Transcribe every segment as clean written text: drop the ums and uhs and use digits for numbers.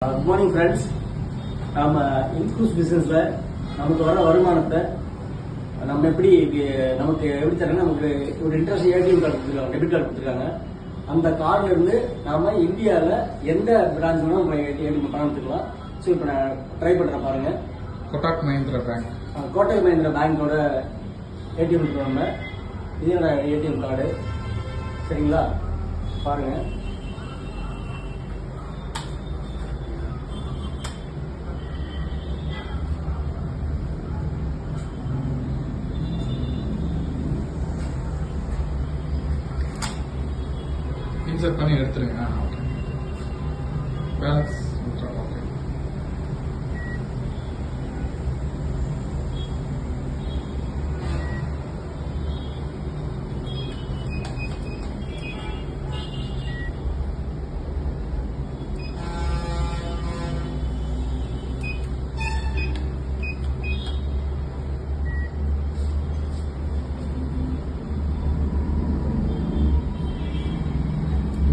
Good morning friends. நம்ம includes பிசினஸ்ல நமக்கு வர வருமானத்தை நம்ம நமக்கு எப்படி தராங்க, நமக்கு ஒரு இன்ட்ரெஸ்ட் ஏடிஎம் கார்டு கொடுத்துருக்காங்க, டெபிட் கார்டு கொடுத்துருக்காங்க. அந்த கார்டுல இருந்து நாம இந்தியாவில் எந்த பிரான்ச் வேணாலும் நம்ம ஏடிஎம் பணம் எடுத்துக்கலாம். ஸோ இப்போ நான் ட்ரை பண்ணுறேன் பாருங்க. கோட்டாக் மஹிந்திரா பேங்க், கோட்டக் மஹிந்திரா பேங்கோட ஏடிஎம் இருக்கு. நம்ம இது என்னோட ஏடிஎம் கார்டு, சரிங்களா? பாருங்க. இன்சர்ட் பண்ணி எடுத்துருங்க. Okay, balance okay.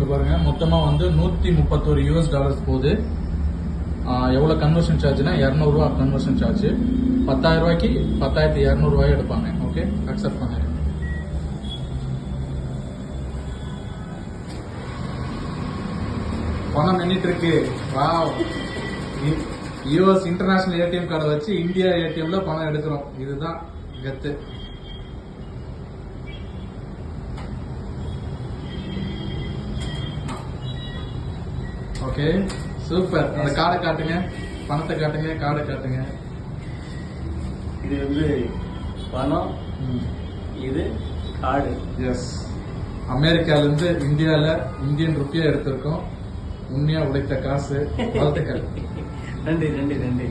பாருங்க, மொத்தமா வந்து $131 போகுது. எவ்வளவு கன்வர்ஷன் சார்ஜ்னா $200 கன்வர்ஷன் சார்ஜ். 10,000 ரூபாய்க்கு 10,200 ரூபாய் எடுப்பாங்க. ஓகே, அக்செப்ட் பண்ணுங்க. பணம் எண்ணிட்டு இருக்கு. வாவ், யூஎஸ் இன்டர்நேஷனல் ஏடிஎம் கார்டை வச்சு இந்தியா ஏடிஎம்ல பணம் எடுக்கிறோம். இதுதான் கத்து. Okay, super. அந்த கார்டை காட்டுங்க, பணத்தை காட்டுங்க, கார்டை காட்டுங்க. இது வந்து பணம், இது கார்டு. எஸ், அமெரிக்கால இருந்து இந்தியால இந்தியன் ருப்பியா எடுத்திருக்கோம். உண்மையா உழைத்த காசு. வாழ்த்துக்கள். நன்றி நன்றி நன்றி.